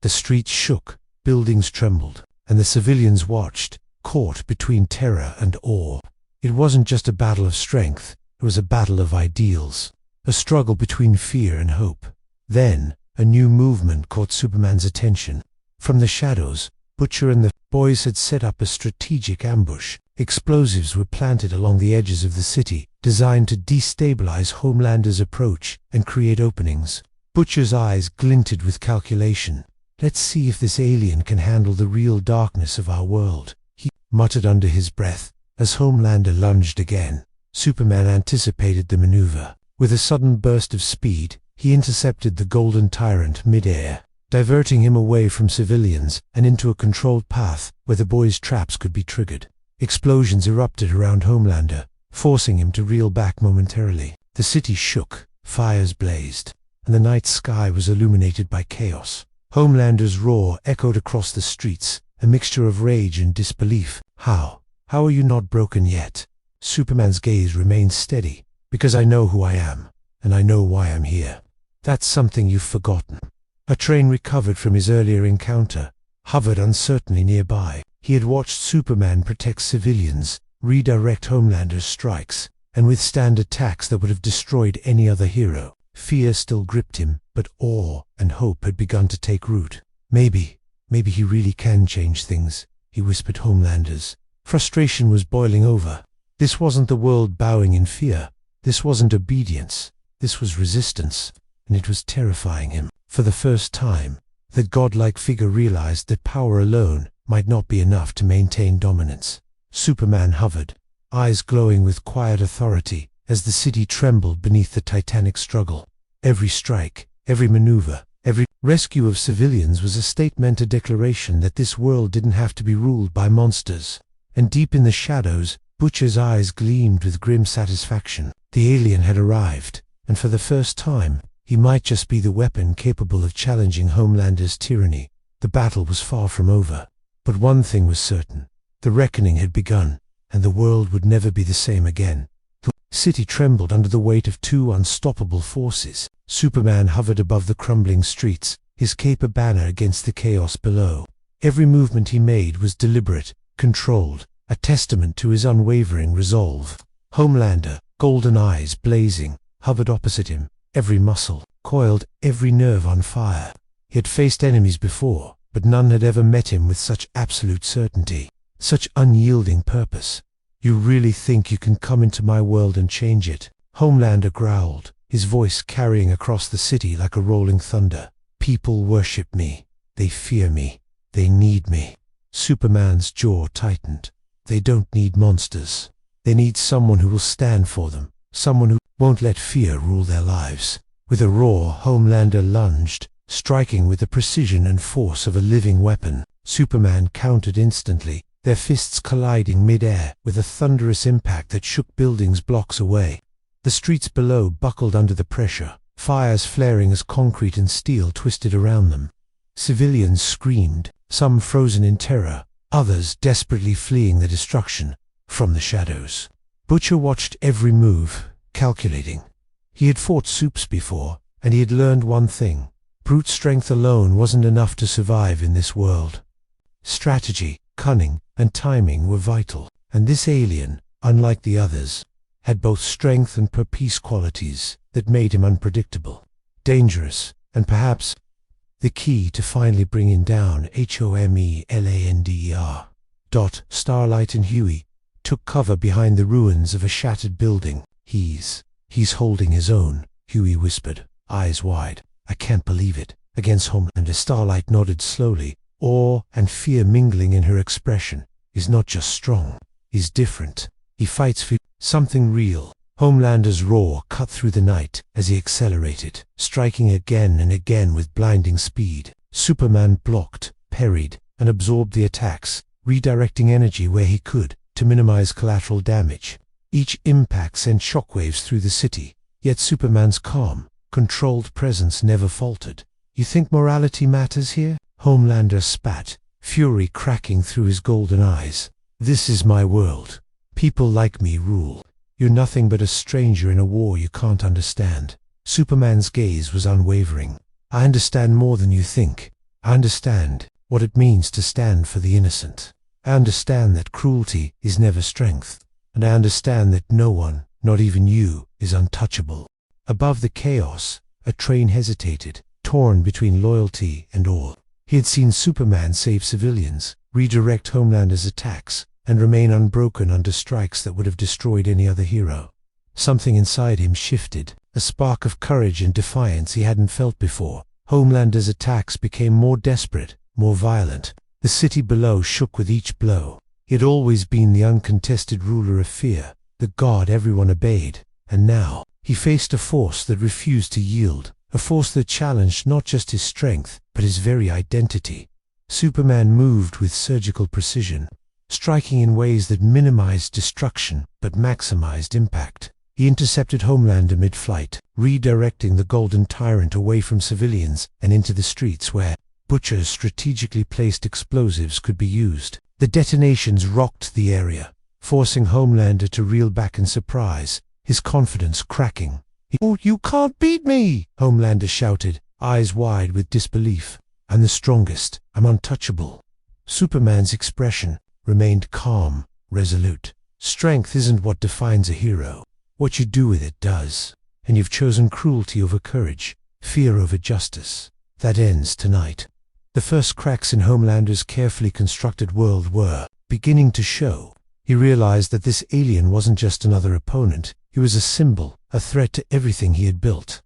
The streets shook, buildings trembled, and the civilians watched, caught between terror and awe. It wasn't just a battle of strength, it was a battle of ideals, a struggle between fear and hope. Then, a new movement caught Superman's attention. From the shadows, Butcher and the boys had set up a strategic ambush. Explosives were planted along the edges of the city, designed to destabilize Homelander's approach and create openings. Butcher's eyes glinted with calculation. "Let's see if this alien can handle the real darkness of our world," he muttered under his breath, as Homelander lunged again. Superman anticipated the maneuver. With a sudden burst of speed, he intercepted the golden tyrant mid-air, diverting him away from civilians and into a controlled path where the boys' traps could be triggered. Explosions erupted around Homelander, forcing him to reel back momentarily. The city shook, fires blazed, and the night sky was illuminated by chaos. Homelander's roar echoed across the streets, a mixture of rage and disbelief. How are you not broken yet?" Superman's gaze remained steady. "Because I know who I am, and I know why I'm here." "That's something you've forgotten." A train recovered from his earlier encounter, hovered uncertainly nearby. He had watched Superman protect civilians, redirect Homelander's strikes, and withstand attacks that would have destroyed any other hero. Fear still gripped him, but awe and hope had begun to take root. Maybe he really can change things," he whispered Homelander's. Frustration was boiling over. This wasn't the world bowing in fear. This wasn't obedience. This was resistance, and it was terrifying him. For the first time, the godlike figure realized that power alone might not be enough to maintain dominance. Superman hovered, eyes glowing with quiet authority as the city trembled beneath the titanic struggle. Every strike, every maneuver, every rescue of civilians was a statement, a declaration that this world didn't have to be ruled by monsters. And deep in the shadows, Butcher's eyes gleamed with grim satisfaction. The alien had arrived, and for the first time, he might just be the weapon capable of challenging Homelander's tyranny. The battle was far from over. But one thing was certain. The reckoning had begun, and the world would never be the same again. The city trembled under the weight of two unstoppable forces. Superman hovered above the crumbling streets, his cape a banner against the chaos below. Every movement he made was deliberate, controlled, a testament to his unwavering resolve. Homelander, golden eyes blazing, hovered opposite him, every muscle coiled, every nerve on fire. He had faced enemies before, but none had ever met him with such absolute certainty, such unyielding purpose. "You really think you can come into my world and change it?" Homelander growled, his voice carrying across the city like a rolling thunder. "People worship me. They fear me. They need me." Superman's jaw tightened. "They don't need monsters. They need someone who will stand for them, someone who won't let fear rule their lives." With a roar, Homelander lunged, striking with the precision and force of a living weapon. Superman countered instantly, their fists colliding mid-air with a thunderous impact that shook buildings blocks away. The streets below buckled under the pressure, fires flaring as concrete and steel twisted around them. Civilians screamed, some frozen in terror, others desperately fleeing the destruction from the shadows. Butcher watched every move, calculating. He had fought Supes before, and he had learned one thing. Brute strength alone wasn't enough to survive in this world. Strategy, cunning, and timing were vital, and this alien, unlike the others, had both strength and purpose qualities that made him unpredictable, dangerous, and perhaps the key to finally bringing down Homelander. Starlight and Huey took cover behind the ruins of a shattered building. He's holding his own," Huey whispered, eyes wide. "I can't believe it." Against Homelander, Starlight nodded slowly, awe and fear mingling in her expression. "He's not just strong, he's different. He fights for something real, Homelander's roar cut through the night as he accelerated, striking again and again with blinding speed. Superman blocked, parried, and absorbed the attacks, redirecting energy where he could to minimize collateral damage. Each impact sent shockwaves through the city, yet Superman's calm, controlled presence never faltered. "You think morality matters here?" Homelander spat, fury cracking through his golden eyes. "This is my world. People like me rule. You're nothing but a stranger in a war you can't understand." Superman's gaze was unwavering. "I understand more than you think. I understand what it means to stand for the innocent. I understand that cruelty is never strength. And I understand that no one, not even you, is untouchable." Above the chaos, a train hesitated, torn between loyalty and awe. He had seen Superman save civilians, redirect Homelander's attacks, and remain unbroken under strikes that would have destroyed any other hero. Something inside him shifted, a spark of courage and defiance he hadn't felt before. Homelander's attacks became more desperate, more violent. The city below shook with each blow. He had always been the uncontested ruler of fear, the god everyone obeyed, and now he faced a force that refused to yield, a force that challenged not just his strength, but his very identity. Superman moved with surgical precision, striking in ways that minimized destruction but maximized impact. He intercepted Homelander mid-flight, redirecting the golden tyrant away from civilians and into the streets where Butcher's strategically placed explosives could be used. The detonations rocked the area, forcing Homelander to reel back in surprise, his confidence cracking. "Oh, you can't beat me!" Homelander shouted, eyes wide with disbelief. "I'm the strongest. I'm untouchable." Superman's expression remained calm, resolute. "Strength isn't what defines a hero. What you do with it does. And you've chosen cruelty over courage, fear over justice. That ends tonight." The first cracks in Homelander's carefully constructed world were beginning to show. He realized that this alien wasn't just another opponent. He was a symbol, a threat to everything he had built.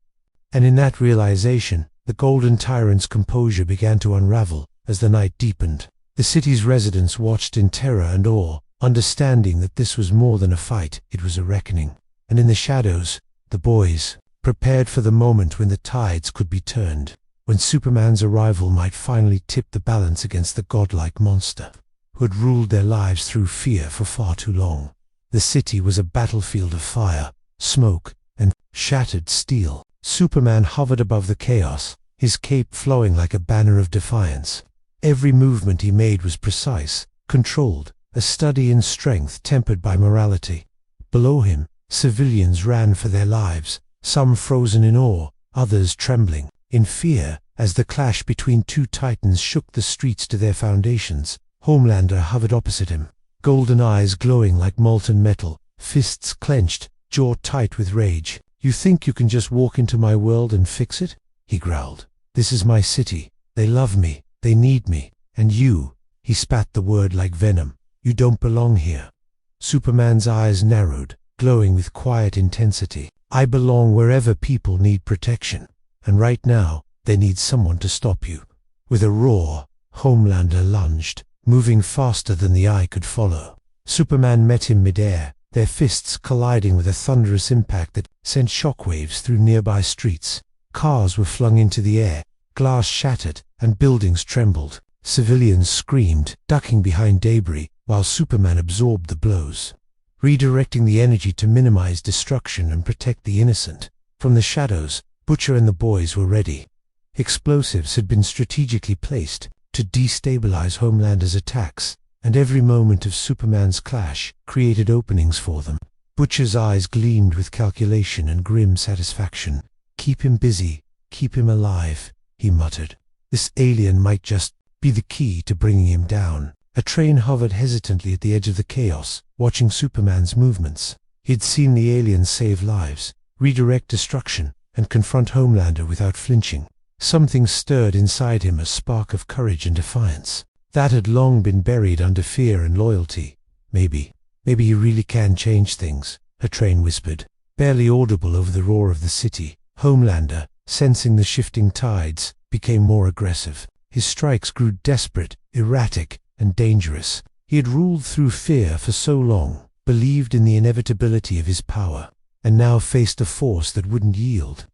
And in that realization, the golden tyrant's composure began to unravel as the night deepened. The city's residents watched in terror and awe, understanding that this was more than a fight, it was a reckoning. And in the shadows, the boys prepared for the moment when the tides could be turned, when Superman's arrival might finally tip the balance against the godlike monster who had ruled their lives through fear for far too long. The city was a battlefield of fire, smoke, and shattered steel. Superman hovered above the chaos, his cape flowing like a banner of defiance. Every movement he made was precise, controlled, a study in strength tempered by morality. Below him, civilians ran for their lives, some frozen in awe, others trembling in fear as the clash between two titans shook the streets to their foundations. Homelander hovered opposite him, golden eyes glowing like molten metal, fists clenched, jaw tight with rage. "You think you can just walk into my world and fix it?" he growled. "This is my city. They love me. They need me. And you," he spat the word like venom, "you don't belong here." Superman's eyes narrowed, glowing with quiet intensity. "I belong wherever people need protection. And right now, they need someone to stop you." With a roar, Homelander lunged, moving faster than the eye could follow. Superman met him midair, their fists colliding with a thunderous impact that sent shockwaves through nearby streets. Cars were flung into the air, glass shattered, and buildings trembled. Civilians screamed, ducking behind debris, while Superman absorbed the blows, redirecting the energy to minimize destruction and protect the innocent. From the shadows, Butcher and the boys were ready. Explosives had been strategically placed to destabilize Homelander's attacks, and every moment of Superman's clash created openings for them. Butcher's eyes gleamed with calculation and grim satisfaction. "Keep him busy, keep him alive," he muttered. "This alien might just be the key to bringing him down." A train hovered hesitantly at the edge of the chaos, watching Superman's movements. He had seen the alien save lives, redirect destruction, and confront Homelander without flinching. Something stirred inside him, a spark of courage and defiance that had long been buried under fear and loyalty. Maybe he really can change things," a train whispered, barely audible over the roar of the city. Homelander, sensing the shifting tides, became more aggressive. His strikes grew desperate, erratic, and dangerous. He had ruled through fear for so long, believed in the inevitability of his power. and now faced a force that wouldn't yield.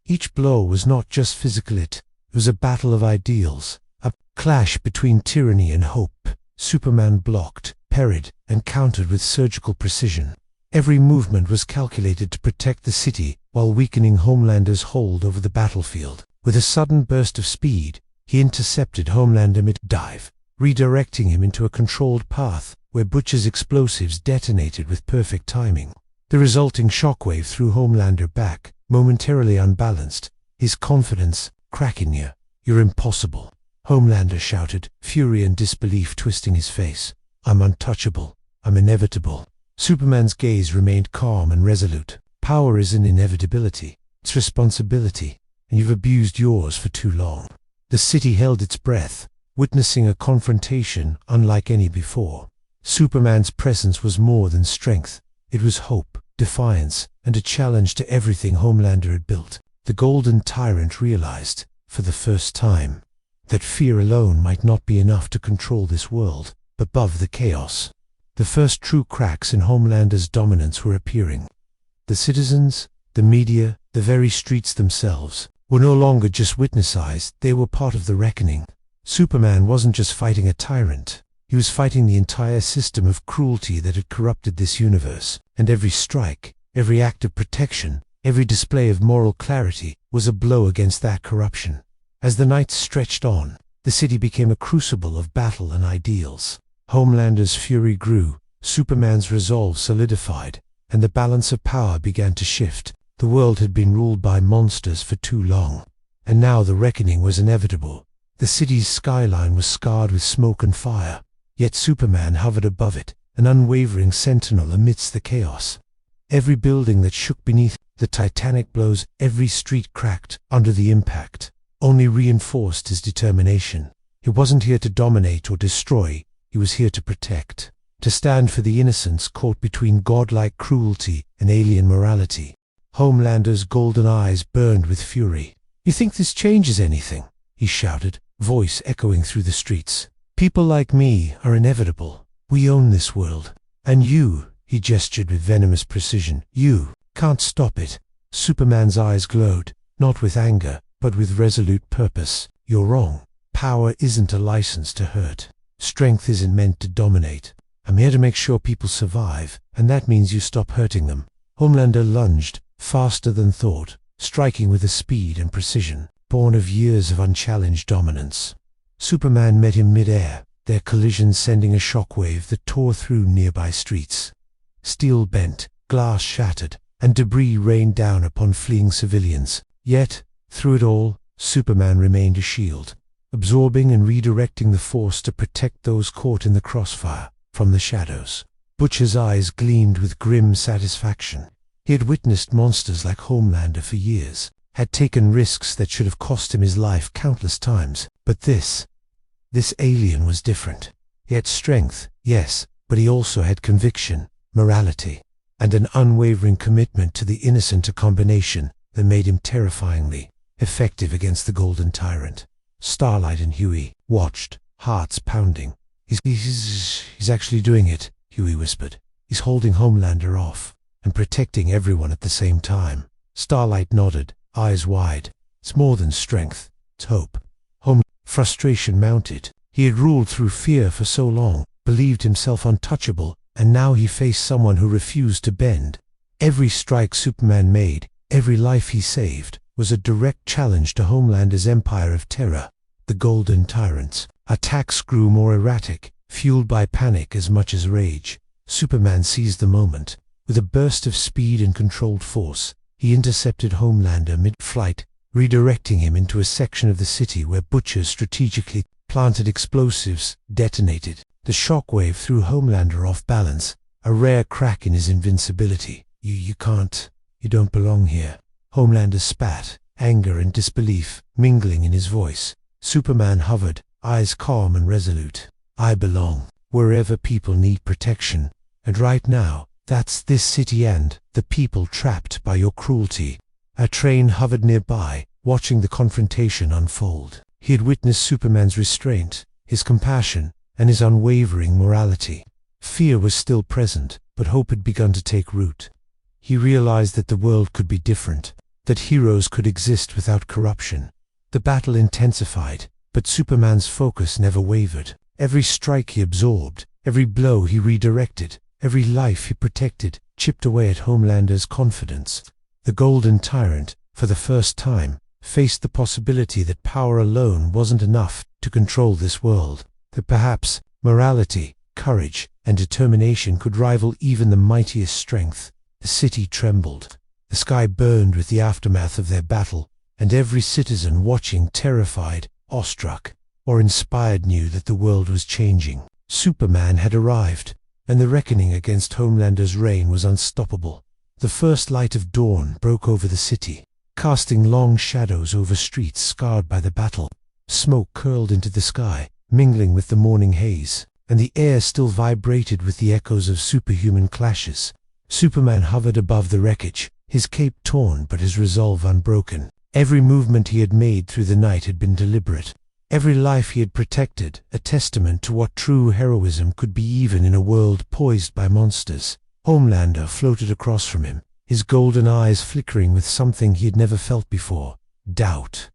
Each blow was not just physical, it was a battle of ideals, a clash between tyranny and hope. Superman blocked, parried, and countered with surgical precision. Every movement was calculated to protect the city while weakening Homelander's hold over the battlefield. With a sudden burst of speed, he intercepted Homelander mid-dive, redirecting him into a controlled path where Butcher's explosives detonated with perfect timing. The resulting shockwave threw Homelander back, momentarily unbalanced, his confidence cracking. "You're impossible," Homelander shouted, fury and disbelief twisting his face. "I'm untouchable. I'm inevitable." Superman's gaze remained calm and resolute. "Power isn't inevitability. It's responsibility, and you've abused yours for too long." The city held its breath, witnessing a confrontation unlike any before. Superman's presence was more than strength. It was hope, defiance, and a challenge to everything Homelander had built. The Golden Tyrant realized, for the first time, that fear alone might not be enough to control this world. Above the chaos, the first true cracks in Homelander's dominance were appearing. The citizens, the media, the very streets themselves were no longer just witness eyes, they were part of the reckoning. Superman wasn't just fighting a tyrant. He was fighting the entire system of cruelty that had corrupted this universe, and every strike, every act of protection, every display of moral clarity was a blow against that corruption. As the nights stretched on, the city became a crucible of battle and ideals. Homelander's fury grew, Superman's resolve solidified, and the balance of power began to shift. The world had been ruled by monsters for too long, and now the reckoning was inevitable. The city's skyline was scarred with smoke and fire, yet Superman hovered above it, an unwavering sentinel amidst the chaos. Every building that shook beneath the titanic blows, every street cracked under the impact, only reinforced his determination. He wasn't here to dominate or destroy, he was here to protect, to stand for the innocents caught between godlike cruelty and alien morality. Homelander's golden eyes burned with fury. "You think this changes anything?" he shouted, voice echoing through the streets. "People like me are inevitable. We own this world. And you," he gestured with venomous precision, "you can't stop it." Superman's eyes glowed, not with anger, but with resolute purpose. "You're wrong. Power isn't a license to hurt. Strength isn't meant to dominate. I'm here to make sure people survive, and that means you stop hurting them." Homelander lunged, faster than thought, striking with a speed and precision born of years of unchallenged dominance. Superman met him mid-air, their collision sending a shockwave that tore through nearby streets. Steel bent, glass shattered, and debris rained down upon fleeing civilians. Yet, through it all, Superman remained a shield, absorbing and redirecting the force to protect those caught in the crossfire from the shadows. Butcher's eyes gleamed with grim satisfaction. He had witnessed monsters like Homelander for years, had taken risks that should have cost him his life countless times. But this alien was different. He had strength, yes, but he also had conviction, morality, and an unwavering commitment to the innocent, a combination that made him terrifyingly effective against the Golden Tyrant. Starlight and Huey watched, hearts pounding. He's actually doing it," Huey whispered. "He's holding Homelander off, and protecting everyone at the same time." Starlight nodded, eyes wide. "It's more than strength, it's hope." Frustration mounted. He had ruled through fear for so long, believed himself untouchable, and now he faced someone who refused to bend. Every strike Superman made, every life he saved, was a direct challenge to Homelander's empire of terror. The Golden Tyrant's attacks grew more erratic, fueled by panic as much as rage. Superman seized the moment. With a burst of speed and controlled force, he intercepted Homelander mid-flight, redirecting him into a section of the city where Butchers strategically planted explosives, detonated. The shockwave threw Homelander off balance, a rare crack in his invincibility. You don't belong here." Homelander spat, anger and disbelief mingling in his voice. Superman hovered, eyes calm and resolute. "I belong wherever people need protection, and right now, that's this city and the people trapped by your cruelty." A train hovered nearby, watching the confrontation unfold. He had witnessed Superman's restraint, his compassion, and his unwavering morality. Fear was still present, but hope had begun to take root. He realized that the world could be different, that heroes could exist without corruption. The battle intensified, but Superman's focus never wavered. Every strike he absorbed, every blow he redirected, every life he protected, chipped away at Homelander's confidence. The Golden Tyrant, for the first time, faced the possibility that power alone wasn't enough to control this world, that perhaps morality, courage, and determination could rival even the mightiest strength. The city trembled. The sky burned with the aftermath of their battle, and every citizen watching, terrified, awestruck, or inspired, knew that the world was changing. Superman had arrived, and the reckoning against Homelander's reign was unstoppable. The first light of dawn broke over the city, casting long shadows over streets scarred by the battle. Smoke curled into the sky, mingling with the morning haze, and the air still vibrated with the echoes of superhuman clashes. Superman hovered above the wreckage, his cape torn but his resolve unbroken. Every movement he had made through the night had been deliberate. Every life he had protected, a testament to what true heroism could be even in a world poised by monsters. Homelander floated across from him, his golden eyes flickering with something he had never felt before: doubt.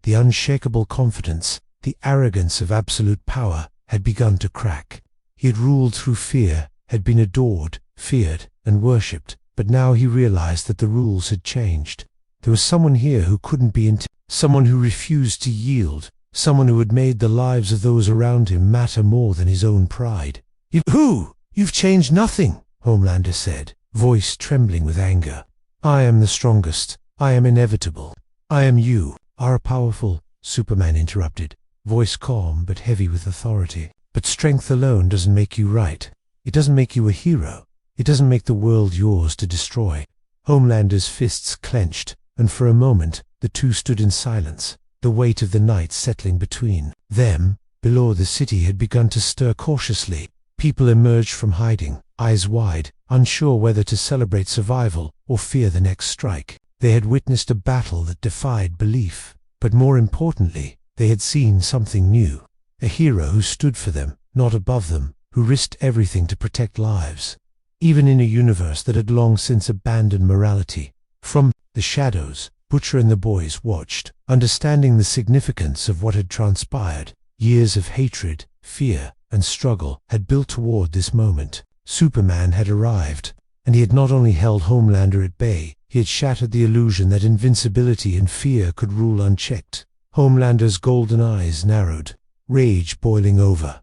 The unshakable confidence, the arrogance of absolute power, had begun to crack. He had ruled through fear, had been adored, feared, and worshipped, but now he realized that the rules had changed. There was someone here who couldn't be someone who refused to yield, someone who had made the lives of those around him matter more than his own pride. You've changed nothing," Homelander said, voice trembling with anger. "I am the strongest. I am inevitable. I am you are powerful," Superman interrupted, voice calm but heavy with authority. "But strength alone doesn't make you right. It doesn't make you a hero. It doesn't make the world yours to destroy." Homelander's fists clenched, and for a moment the two stood in silence, the weight of the night settling between them. Below, the city had begun to stir cautiously. People emerged from hiding, eyes wide, unsure whether to celebrate survival or fear the next strike. They had witnessed a battle that defied belief, but more importantly, they had seen something new. A hero who stood for them, not above them, who risked everything to protect lives, even in a universe that had long since abandoned morality. From the shadows, Butcher and the boys watched, understanding the significance of what had transpired. Years of hatred, fear, and struggle had built toward this moment. Superman had arrived, and he had not only held Homelander at bay, he had shattered the illusion that invincibility and fear could rule unchecked. Homelander's golden eyes narrowed, rage boiling over.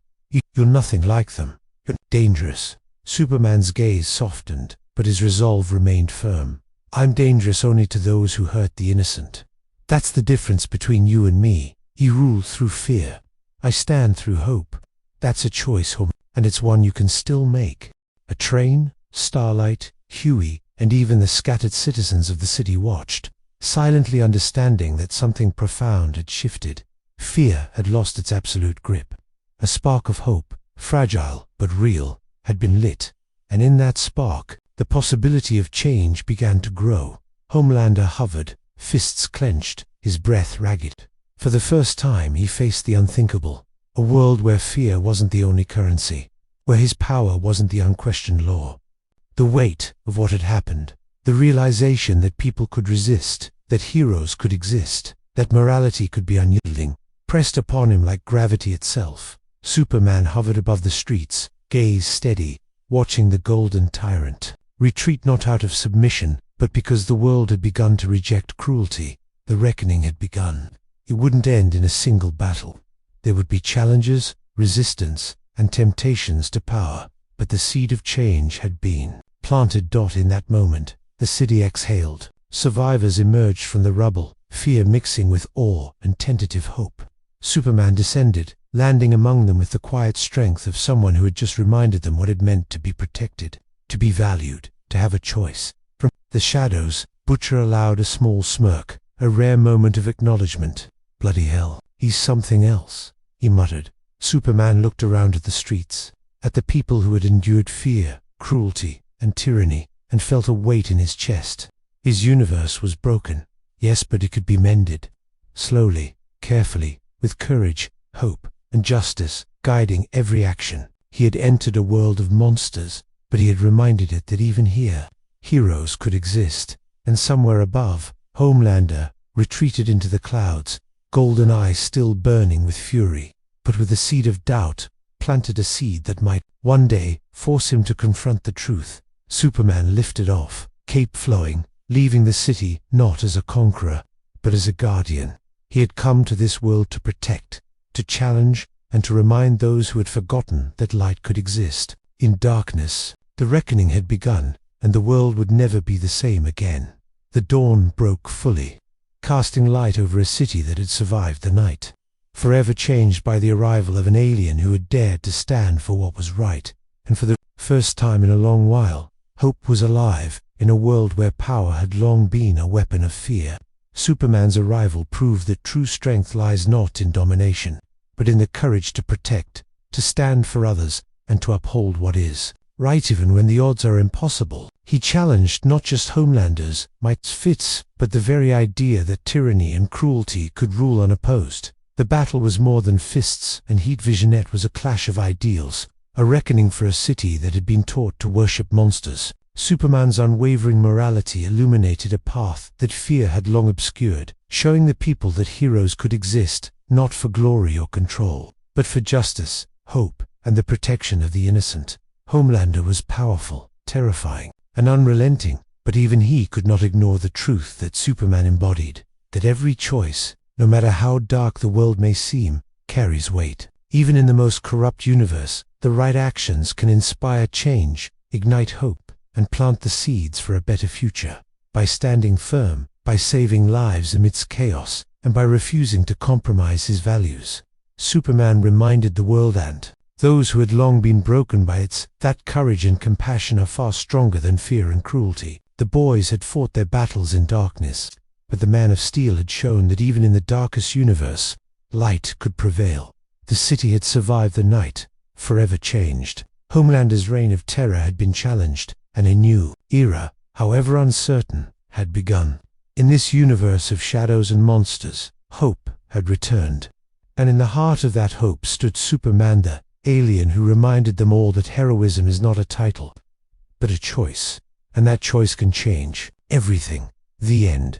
"You're nothing like them. You're dangerous." Superman's gaze softened, but his resolve remained firm. "I'm dangerous only to those who hurt the innocent. That's the difference between you and me. You rule through fear. I stand through hope. That's a choice, and it's one you can still make." A train, Starlight, Huey, and even the scattered citizens of the city watched, silently understanding that something profound had shifted. Fear had lost its absolute grip. A spark of hope, fragile but real, had been lit, and in that spark, the possibility of change began to grow. Homelander hovered, fists clenched, his breath ragged. For the first time he faced the unthinkable, a world where fear wasn't the only currency, where his power wasn't the unquestioned law. The weight of what had happened, the realization that people could resist, that heroes could exist, that morality could be unyielding, pressed upon him like gravity itself. Superman hovered above the streets, gaze steady, watching the Golden Tyrant retreat, not out of submission, but because the world had begun to reject cruelty. The reckoning had begun. It wouldn't end in a single battle. There would be challenges, resistance, and temptations to power, but the seed of change had been planted. In that moment, the city exhaled. Survivors emerged from the rubble, fear mixing with awe and tentative hope. Superman descended, landing among them with the quiet strength of someone who had just reminded them what it meant to be protected, to be valued, to have a choice. From the shadows, Butcher allowed a small smirk, a rare moment of acknowledgement. "Bloody hell, he's something else," he muttered. Superman looked around at the streets, at the people who had endured fear, cruelty, and tyranny, and felt a weight in his chest. His universe was broken, yes, but it could be mended. Slowly, carefully, with courage, hope, and justice guiding every action. He had entered a world of monsters, but he had reminded it that even here, heroes could exist, and somewhere above, Homelander retreated into the clouds, golden eyes still burning with fury, but with the seed of doubt, planted a seed that might, one day, force him to confront the truth. Superman lifted off, cape flowing, leaving the city not as a conqueror, but as a guardian. He had come to this world to protect, to challenge, and to remind those who had forgotten that light could exist. In darkness, the reckoning had begun, and the world would never be the same again. The dawn broke fully, casting light over a city that had survived the night, forever changed by the arrival of an alien who had dared to stand for what was right. And for the first time in a long while, hope was alive in a world where power had long been a weapon of fear. Superman's arrival proved that true strength lies not in domination, but in the courage to protect, to stand for others, and to uphold what is right even when the odds are impossible. He challenged not just Homelander's might fits, but the very idea that tyranny and cruelty could rule unopposed. The battle was more than fists and heat. Visionette was a clash of ideals, a reckoning for a city that had been taught to worship monsters. Superman's unwavering morality illuminated a path that fear had long obscured, showing the people that heroes could exist, not for glory or control, but for justice, hope, and the protection of the innocent. Homelander was powerful, terrifying, and unrelenting, but even he could not ignore the truth that Superman embodied, that every choice, no matter how dark the world may seem, carries weight. Even in the most corrupt universe, the right actions can inspire change, ignite hope, and plant the seeds for a better future. By standing firm, by saving lives amidst chaos, and by refusing to compromise his values, Superman reminded the world and those who had long been broken by it that courage and compassion are far stronger than fear and cruelty. The boys had fought their battles in darkness, but the Man of Steel had shown that even in the darkest universe, light could prevail. The city had survived the night, forever changed. Homelander's reign of terror had been challenged, and a new era, however uncertain, had begun. In this universe of shadows and monsters, hope had returned. And in the heart of that hope stood Superman, the alien who reminded them all that heroism is not a title, but a choice. And that choice can change everything. The end.